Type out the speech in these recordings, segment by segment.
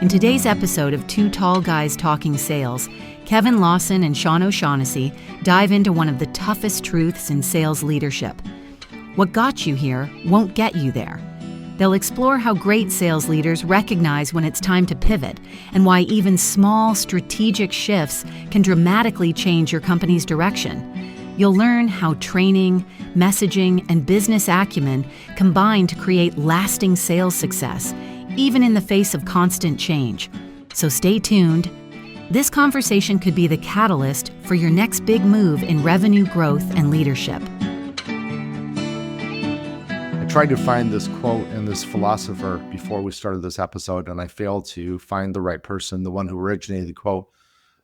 In today's episode of Two Tall Guys Talking Sales, Kevin Lawson and Sean O'Shaughnessy dive into one of the toughest truths in sales leadership. What got you here won't get you there. They'll explore how great sales leaders recognize when it's time to pivot and why even small strategic shifts can dramatically change your company's direction. You'll learn how training, messaging, and business acumen combine to create lasting sales success, even in the face of constant change. So stay tuned. This conversation could be the catalyst for your next big move in revenue growth and leadership. I tried to find this quote and this philosopher before we started this episode, and I failed to find the right person, the one who originated the quote.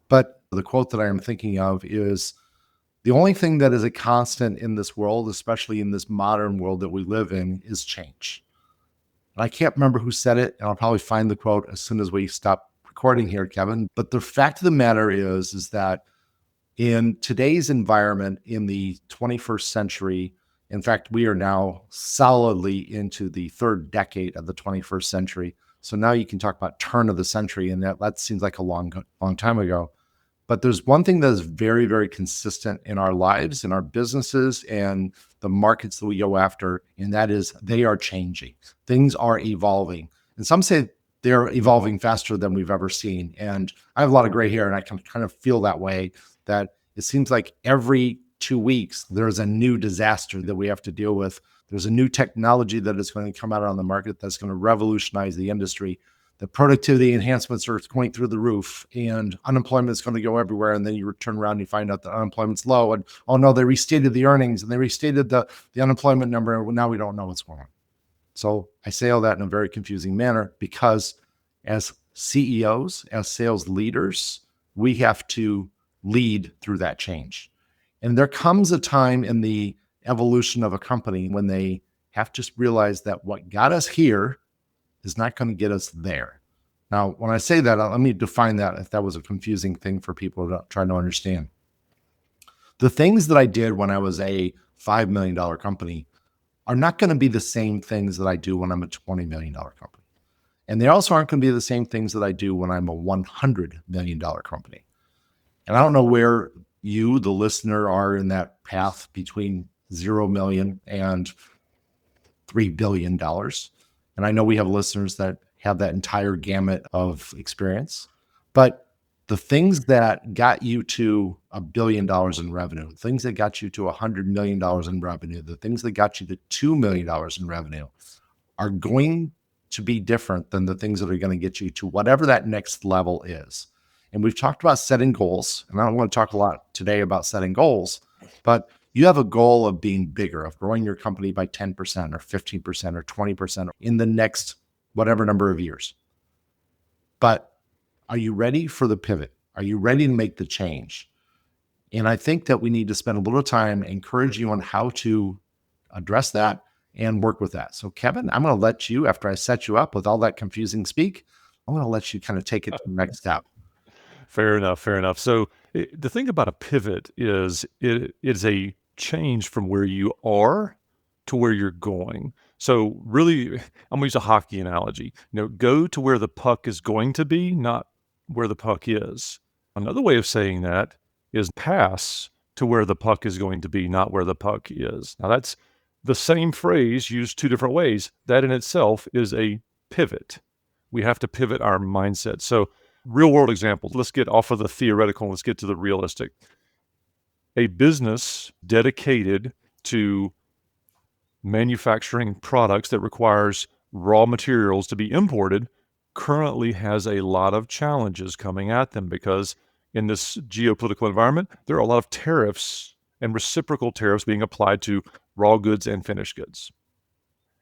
But the quote that I am thinking of is, the only thing that is a constant in this world, especially in this modern world that we live in, is change. And I can't remember who said it, and I'll probably find the quote as soon as we stop recording here, Kevin. But the fact of the matter is that in today's environment, in the 21st century, in fact, we are now solidly into the third decade of the 21st century. So now you can talk about turn of the century, and that seems like a long time ago. But there's one thing that is very, very consistent in our lives, in our businesses, and the markets that we go after, and that is they are changing. Things are evolving. And some say they're evolving faster than we've ever seen. And I have a lot of gray hair, and I can kind of feel that way, that it seems like every 2 weeks, there's a new disaster that we have to deal with. There's a new technology that is going to come out on the market that's going to revolutionize the industry. The productivity enhancements are going through the roof, and unemployment is going to go everywhere. And then you turn around and you find out that unemployment's low. And oh no, they restated the earnings and they restated the unemployment number. And now we don't know what's going on. So I say all that in a very confusing manner because as CEOs, as sales leaders, we have to lead through that change. And there comes a time in the evolution of a company when they have to realize that what got us here is not going to get us there. Now, when I say that, let me define that if that was a confusing thing for people to try to understand. The things that I did when I was a $5 million company are not going to be the same things that I do when I'm a $20 million company. And they also aren't going to be the same things that I do when I'm a $100 million company. And I don't know where you, the listener, are in that path between 0 million and $3 billion. And I know we have listeners that have that entire gamut of experience, but the things that got you to $1 billion in revenue, things that got you to $100 million in revenue, the things that got you to $2 million in revenue are going to be different than the things that are going to get you to whatever that next level is. And we've talked about setting goals, and I don't want to talk a lot today about setting goals, but you have a goal of being bigger, of growing your company by 10% or 15% or 20% in the next whatever number of years. But are you ready for the pivot? Are you ready to make the change? And I think that we need to spend a little time encouraging you on how to address that and work with that. So Kevin, I'm going to let you, after I set you up with all that confusing speak, I'm going to let you kind of take it to the next step. Fair enough. So the thing about a pivot is it is a change from where you are to where you're going. So really, I'm going to use a hockey analogy. Go to where the puck is going to be, not where the puck is. Another way of saying that is pass to where the puck is going to be, not where the puck is. Now that's the same phrase used two different ways. That in itself is a pivot. We have to pivot our mindset. So real world examples. Let's get off of the theoretical and let's get to the realistic. A business dedicated to manufacturing products that requires raw materials to be imported currently has a lot of challenges coming at them because in this geopolitical environment, there are a lot of tariffs and reciprocal tariffs being applied to raw goods and finished goods.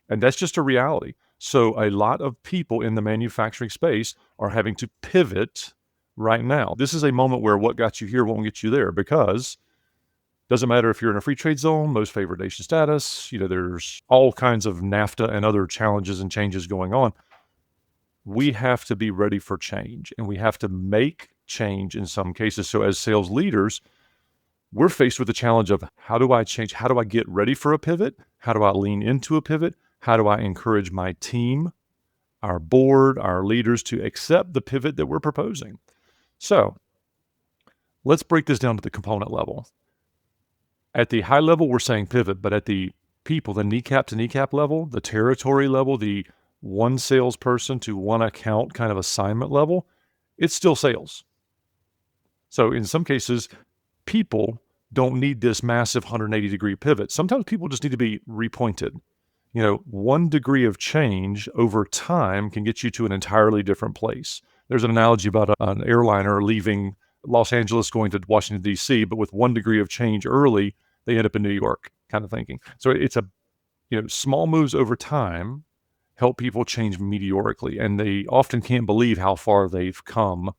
And that's just a reality. So a lot of people in the manufacturing space are having to pivot right now. This is a moment where what got you here won't get you there because it doesn't matter if you're in a free trade zone, most favored nation status, there's all kinds of NAFTA and other challenges and changes going on. We have to be ready for change and we have to make change in some cases. So as sales leaders, we're faced with the challenge of how do I change? How do I get ready for a pivot? How do I lean into a pivot? How do I encourage my team our board, our leaders to accept the pivot that we're proposing. So let's break this down to the component level. At the high level, we're saying pivot, but at the people, the kneecap to kneecap level, the territory level, the one salesperson to one account kind of assignment level, it's still sales. So in some cases, people don't need this massive 180-degree pivot. Sometimes people just need to be repointed. 1 degree of change over time can get you to an entirely different place. There's an analogy about an airliner leaving Los Angeles going to Washington, D.C., but with 1 degree of change early, they end up in New York kind of thinking. So it's small moves over time help people change meteorically, and they often can't believe how far they've come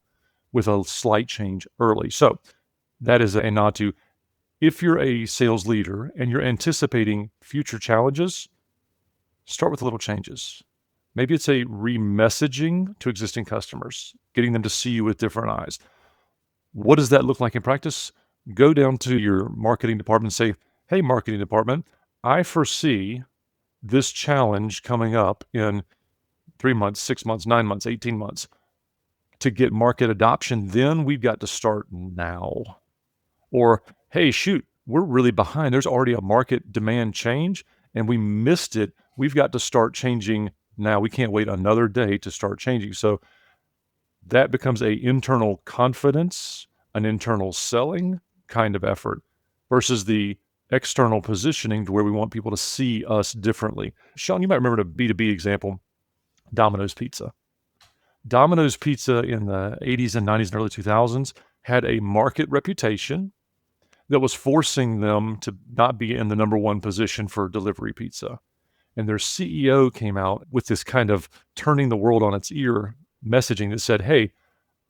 with a slight change early. So that is a nod to, if you're a sales leader and you're anticipating future challenges, start with little changes. Maybe it's a remessaging to existing customers, getting them to see you with different eyes. What does that look like in practice? Go down to your marketing department and say, hey, marketing department, I foresee this challenge coming up in 3 months, 6 months, 9 months, 18 months. To get market adoption, then we've got to start now. Or, hey, shoot, we're really behind. There's already a market demand change and we missed it. We've got to start changing now. We can't wait another day to start changing. So that becomes an internal confidence, an internal selling kind of effort versus the external positioning to where we want people to see us differently. Sean, you might remember the B2B example, Domino's Pizza. Domino's Pizza in the 80s and 90s and early 2000s had a market reputation that was forcing them to not be in the number one position for delivery pizza. And their CEO came out with this kind of turning the world on its ear messaging that said, hey,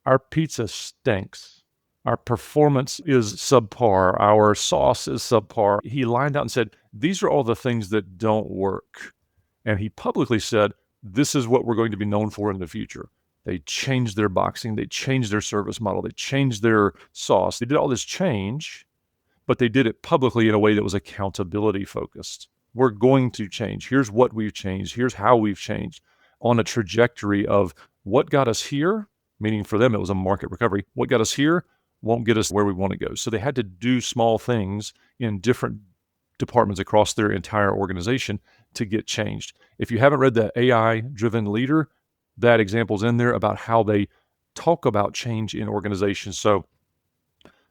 our pizza stinks. Our performance is subpar. Our sauce is subpar. He lined out and said, these are all the things that don't work. And he publicly said, this is what we're going to be known for in the future. They changed their boxing. They changed their service model. They changed their sauce. They did all this change, but they did it publicly in a way that was accountability focused. We're going to change. Here's what we've changed. Here's how we've changed on a trajectory of what got us here, meaning for them it was a market recovery. What got us here won't get us where we want to go. So they had to do small things in different departments across their entire organization to get changed. If you haven't read the AI-driven leader, that example's in there about how they talk about change in organizations. So,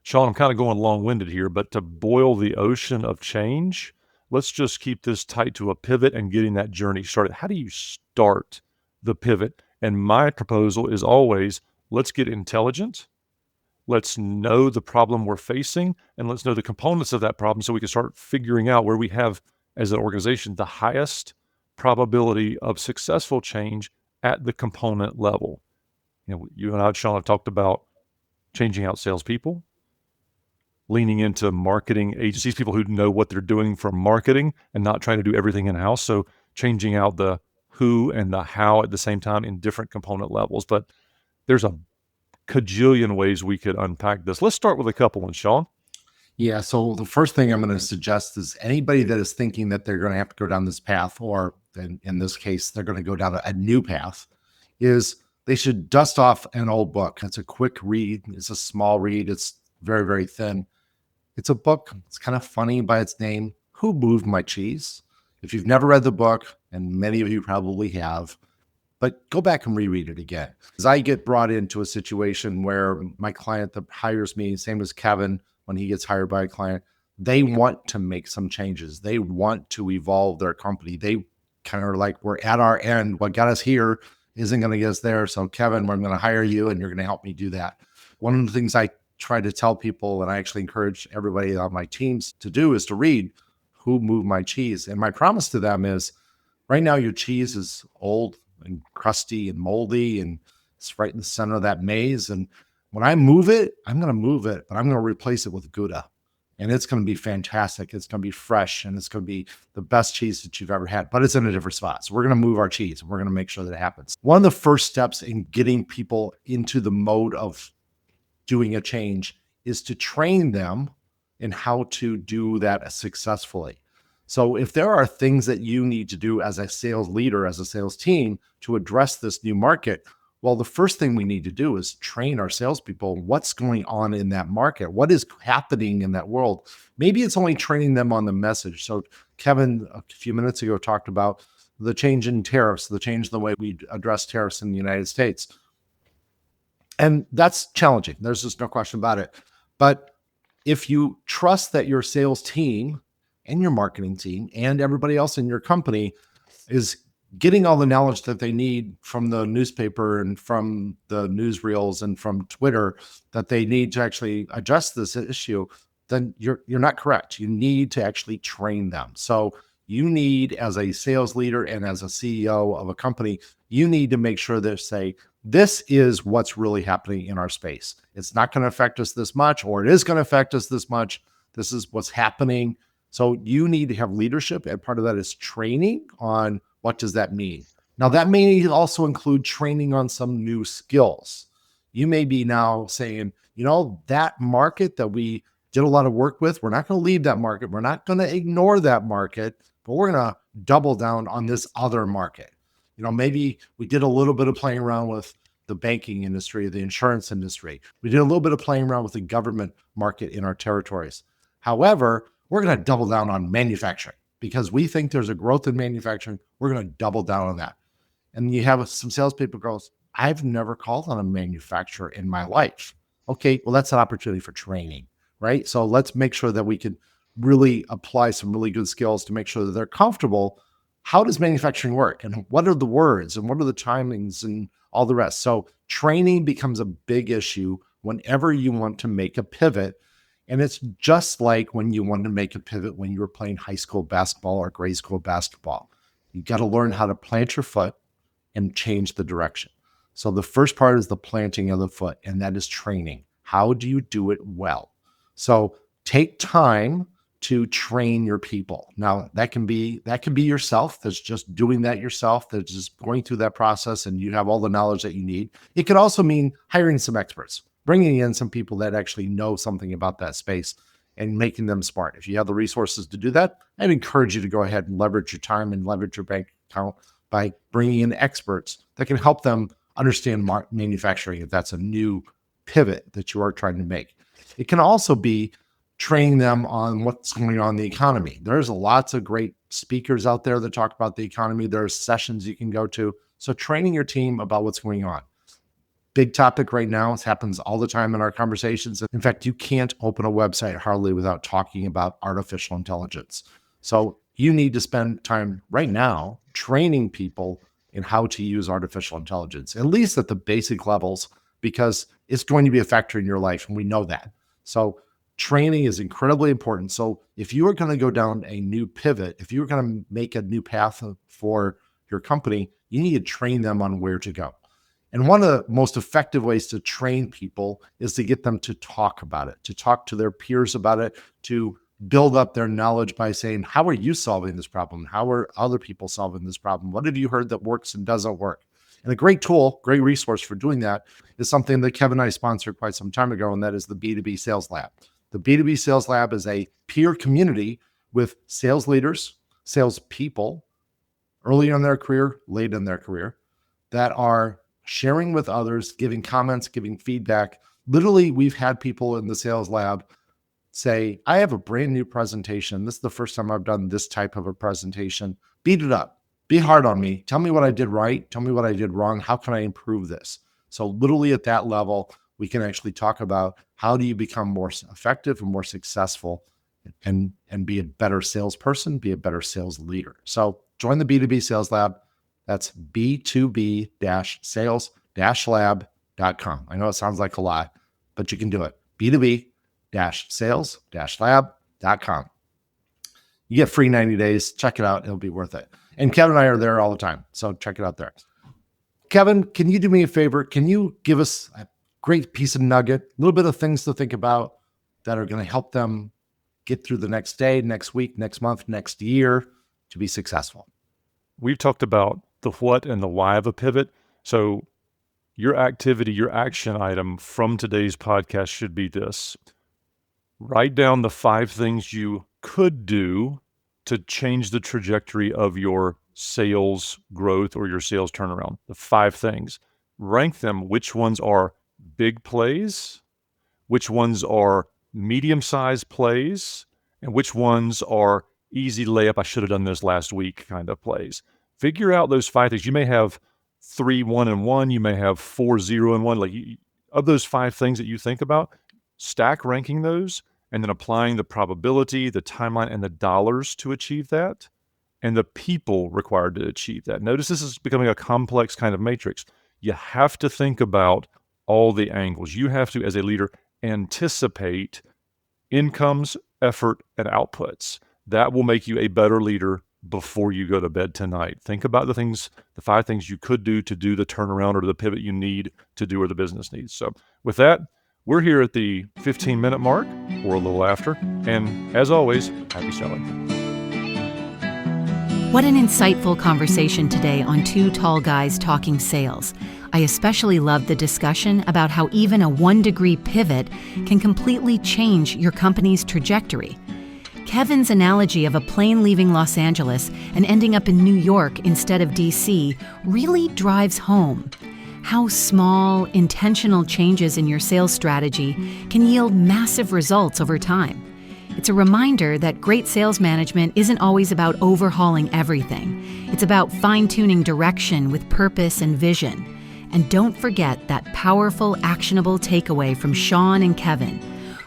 Sean, I'm kind of going long-winded here, but to boil the ocean of change, let's just keep this tight to a pivot and getting that journey started. How do you start the pivot? And my proposal is always, let's get intelligent. Let's know the problem we're facing, and let's know the components of that problem so we can start figuring out where we have, as an organization, the highest probability of successful change at the component level. You and I, Sean, have talked about changing out salespeople, leaning into marketing agencies, people who know what they're doing for marketing and not trying to do everything in-house. So changing out the who and the how at the same time in different component levels. But there's a cajillion ways we could unpack this. Let's start with a couple ones, Sean. Yeah. So the first thing I'm going to suggest is anybody that is thinking that they're going to have to go down this path, or in this case, they're going to go down a new path, is they should dust off an old book. It's a quick read. It's a small read. It's very, very thin. It's a book. It's kind of funny by its name. Who Moved My Cheese? If you've never read the book, and many of you probably have, but go back and reread it again. As I get brought into a situation where my client that hires me, same as Kevin, when he gets hired by a client, they want to make some changes. They want to evolve their company. They kind of are like, we're at our end. What got us here isn't going to get us there. So Kevin, I'm going to hire you and you're going to help me do that. One of the things I try to tell people, and I actually encourage everybody on my teams to do, is to read Who Moved My Cheese? And my promise to them is, right now your cheese is old and crusty and moldy, and it's right in the center of that maze. And when I move it, I'm going to move it, but I'm going to replace it with Gouda. And it's going to be fantastic. It's going to be fresh, and it's going to be the best cheese that you've ever had, but it's in a different spot. So we're going to move our cheese, and we're going to make sure that it happens. One of the first steps in getting people into the mode of doing a change is to train them in how to do that successfully. So if there are things that you need to do as a sales leader, as a sales team to address this new market, well, the first thing we need to do is train our salespeople what's going on in that market, what is happening in that world. Maybe it's only training them on the message. So Kevin, a few minutes ago, talked about the change in tariffs, the change in the way we address tariffs in the United States. And that's challenging. There's just no question about it. But if you trust that your sales team and your marketing team and everybody else in your company is getting all the knowledge that they need from the newspaper and from the newsreels and from Twitter that they need to actually address this issue, then you're not correct. You need to actually train them. So you need, as a sales leader and as a CEO of a company, you need to make sure that say, this is what's really happening in our space. It's not going to affect us this much, or it is going to affect us this much. This is what's happening. So you need to have leadership, and part of that is training on what does that mean. Now, that may also include training on some new skills. You may be now saying, that market that we did a lot of work with, we're not going to leave that market. We're not going to ignore that market, but we're going to double down on this other market. Maybe we did a little bit of playing around with the banking industry, the insurance industry. We did a little bit of playing around with the government market in our territories. However, we're going to double down on manufacturing because we think there's a growth in manufacturing. We're going to double down on that. And you have some salespeople goes, I've never called on a manufacturer in my life. Okay, well, that's an opportunity for training, right? So let's make sure that we can really apply some really good skills to make sure that they're comfortable. How does manufacturing work? And what are the words? And what are the timings and all the rest? So training becomes a big issue whenever you want to make a pivot. And it's just like when you want to make a pivot when you were playing high school basketball or grade school basketball. You got to learn how to plant your foot and change the direction. So the first part is the planting of the foot, and that is training. How do you do it well? So take time to train your people. Now, that can be yourself. That's just doing that yourself. That's just going through that process and you have all the knowledge that you need. It could also mean hiring some experts, bringing in some people that actually know something about that space and making them smart. If you have the resources to do that, I'd encourage you to go ahead and leverage your time and leverage your bank account by bringing in experts that can help them understand manufacturing if that's a new pivot that you are trying to make. It can also be training them on what's going on in the economy. There's lots of great speakers out there that talk about the economy. There's sessions you can go to. So training your team about what's going on. Big topic right now. It happens all the time in our conversations. In fact, you can't open a website hardly without talking about artificial intelligence. So you need to spend time right now training people in how to use artificial intelligence, at least at the basic levels, because it's going to be a factor in your life, and we know that. So training is incredibly important. So if you are going to go down a new pivot, if you're going to make a new path for your company, you need to train them on where to go. And one of the most effective ways to train people is to get them to talk about it, to talk to their peers about it, to build up their knowledge by saying, how are you solving this problem? How are other people solving this problem? What have you heard that works and doesn't work? And a great tool, great resource for doing that is something that Kevin and I sponsored quite some time ago, and that is the B2B Sales Lab. The B2B Sales Lab is a peer community with sales leaders, sales people, early in their career, late in their career, that are sharing with others, giving comments, giving feedback. Literally, we've had people in the sales lab say, I have a brand new presentation. This is the first time I've done this type of a presentation. Beat it up. Be hard on me. Tell me what I did right. Tell me what I did wrong. How can I improve this? So literally at that level, we can actually talk about how do you become more effective and more successful and be a better salesperson, be a better sales leader. So join the B2B Sales Lab. That's b2b-sales-lab.com. I know it sounds like a lot, but you can do it. b2b-sales-lab.com. You get free 90 days. Check it out. It'll be worth it. And Kevin and I are there all the time. So check it out there. Kevin, can you do me a favor? Can you give us a great piece of nugget, a little bit of things to think about that are going to help them get through the next day, next week, next month, next year to be successful? We've talked about the what and the why of a pivot. So your activity, your action item from today's podcast should be this. Write down the 5 things you could do to change the trajectory of your sales growth or your sales turnaround. The 5 things. Rank them. Which ones are big plays, which ones are medium-sized plays, and which ones are easy layup, I should have done this last week kind of plays. Figure out those 5 things. You may have 3, 1, and 1. You may have 4, 0, and 1. Of those 5 things that you think about, stack ranking those and then applying the probability, the timeline, and the dollars to achieve that, and the people required to achieve that. Notice this is becoming a complex kind of matrix. You have to think about all the angles. You have to, as a leader, anticipate incomes, effort, and outputs. That will make you a better leader before you go to bed tonight. Think about the 5 things you could do to do the turnaround or the pivot you need to do where the business needs. So with that, we're here at the 15-minute mark or a little after. And as always, happy selling. What an insightful conversation today on Two Tall Guys Talking Sales. I especially loved the discussion about how even a 1-degree pivot can completely change your company's trajectory. Kevin's analogy of a plane leaving Los Angeles and ending up in New York instead of DC really drives home how small, intentional changes in your sales strategy can yield massive results over time. It's a reminder that great sales management isn't always about overhauling everything. It's about fine-tuning direction with purpose and vision. And don't forget that powerful, actionable takeaway from Sean and Kevin.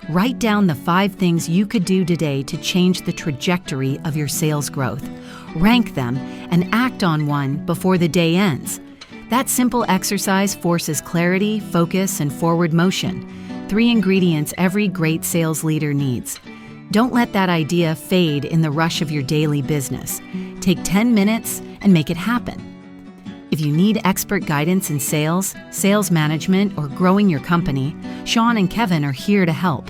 Write down the 5 things you could do today to change the trajectory of your sales growth. Rank them and act on one before the day ends. That simple exercise forces clarity, focus, and forward motion. 3 ingredients every great sales leader needs. Don't let that idea fade in the rush of your daily business. Take 10 minutes and make it happen. If you need expert guidance in sales, sales management, or growing your company, Sean and Kevin are here to help.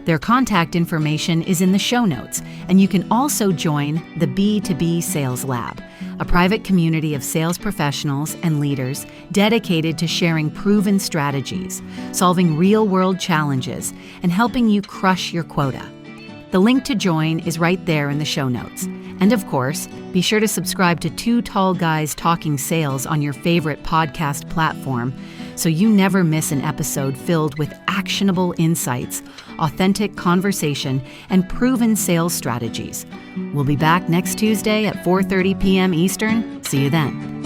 Their contact information is in the show notes, and you can also join the B2B Sales Lab, a private community of sales professionals and leaders dedicated to sharing proven strategies, solving real-world challenges, and helping you crush your quota. The link to join is right there in the show notes. And of course, be sure to subscribe to Two Tall Guys Talking Sales on your favorite podcast platform so you never miss an episode filled with actionable insights, authentic conversation, and proven sales strategies. We'll be back next Tuesday at 4:30 p.m. Eastern. See you then.